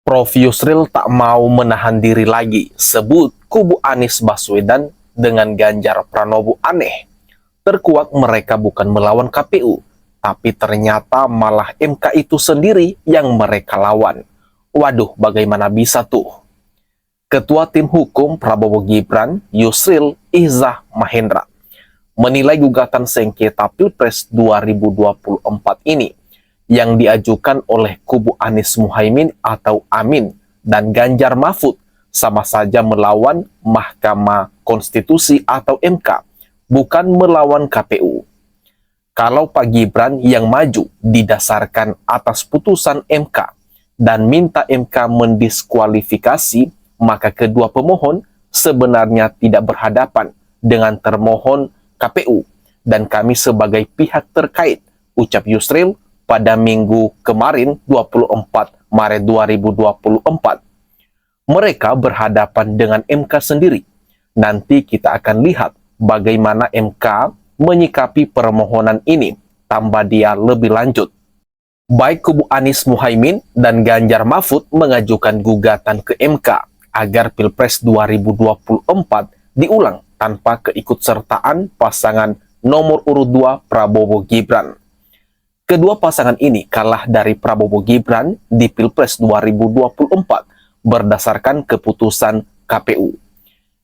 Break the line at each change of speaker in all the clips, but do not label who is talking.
Prof. Yusril tak mau menahan diri lagi, sebut kubu Anies Baswedan dengan Ganjar Pranowo aneh. Terkuak mereka bukan melawan KPU, tapi ternyata malah MK itu sendiri yang mereka lawan. Waduh, bagaimana bisa tuh? Ketua Tim Hukum Prabowo Gibran, Yusril Izzah Mahendra, menilai gugatan sengketa Pilpres 2024 ini yang diajukan oleh kubu Anies Muhaimin atau Amin dan Ganjar Mahfud sama saja melawan Mahkamah Konstitusi atau MK, bukan melawan KPU. Kalau Pak Gibran yang maju didasarkan atas putusan MK dan minta MK mendiskualifikasi, maka kedua pemohon sebenarnya tidak berhadapan dengan termohon KPU dan kami sebagai pihak terkait, ucap Yusril pada Minggu kemarin 24 Maret 2024. Mereka berhadapan dengan MK sendiri. Nanti kita akan lihat bagaimana MK menyikapi permohonan ini, tambah dia lebih lanjut. Baik kubu Anies Muhaimin dan Ganjar Mahfud mengajukan gugatan ke MK agar Pilpres 2024 diulang tanpa keikutsertaan pasangan nomor urut 2 Prabowo Gibran. Kedua pasangan ini kalah dari Prabowo Gibran di Pilpres 2024 berdasarkan keputusan KPU.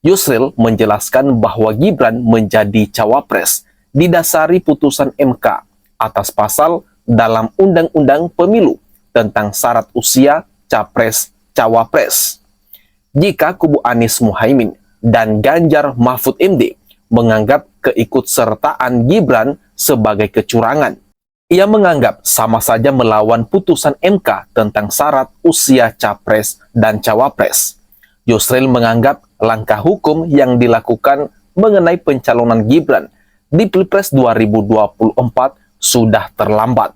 Yusril menjelaskan bahwa Gibran menjadi cawapres didasari putusan MK atas pasal dalam Undang-Undang Pemilu tentang syarat usia capres-cawapres. Jika kubu Anies Muhaimin dan Ganjar Mahfud MD menganggap keikutsertaan Gibran sebagai kecurangan, ia menganggap sama saja melawan putusan MK tentang syarat usia capres dan cawapres. Yusril menganggap langkah hukum yang dilakukan mengenai pencalonan Gibran di Pilpres 2024 sudah terlambat.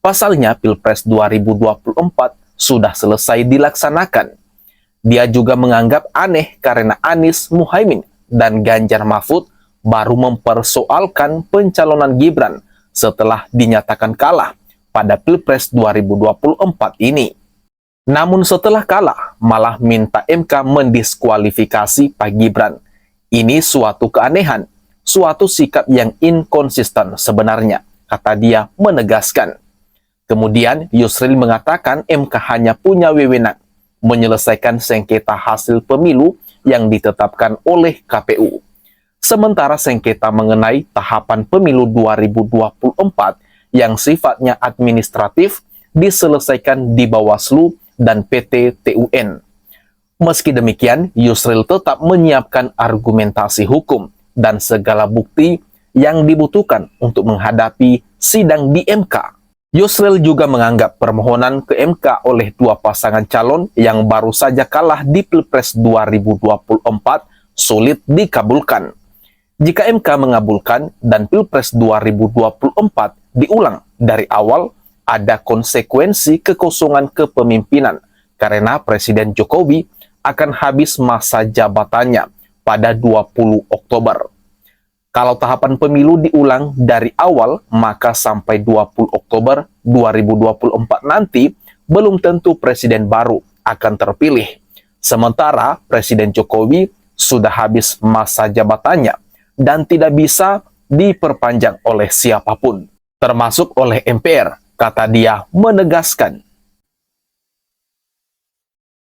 Pasalnya Pilpres 2024 sudah selesai dilaksanakan. Dia juga menganggap aneh karena Anies Muhaimin dan Ganjar Mahfud baru mempersoalkan pencalonan Gibran setelah dinyatakan kalah pada Pilpres 2024 ini. Namun setelah kalah, malah minta MK mendiskualifikasi Pak Gibran. Ini suatu keanehan, suatu sikap yang inkonsisten sebenarnya, kata dia menegaskan. Kemudian Yusril mengatakan MK hanya punya wewenang menyelesaikan sengketa hasil pemilu yang ditetapkan oleh KPU. Sementara sengketa mengenai tahapan pemilu 2024 yang sifatnya administratif diselesaikan di Bawaslu dan PT TUN. Meski demikian, Yusril tetap menyiapkan argumentasi hukum dan segala bukti yang dibutuhkan untuk menghadapi sidang di MK. Yusril juga menganggap permohonan ke MK oleh dua pasangan calon yang baru saja kalah di Pilpres 2024 sulit dikabulkan. Jika MK mengabulkan dan Pilpres 2024 diulang dari awal, ada konsekuensi kekosongan kepemimpinan karena Presiden Jokowi akan habis masa jabatannya pada 20 Oktober. Kalau tahapan pemilu diulang dari awal, maka sampai 20 Oktober 2024 nanti belum tentu presiden baru akan terpilih. Sementara Presiden Jokowi sudah habis masa jabatannya dan tidak bisa diperpanjang oleh siapapun, termasuk oleh MPR, kata dia menegaskan.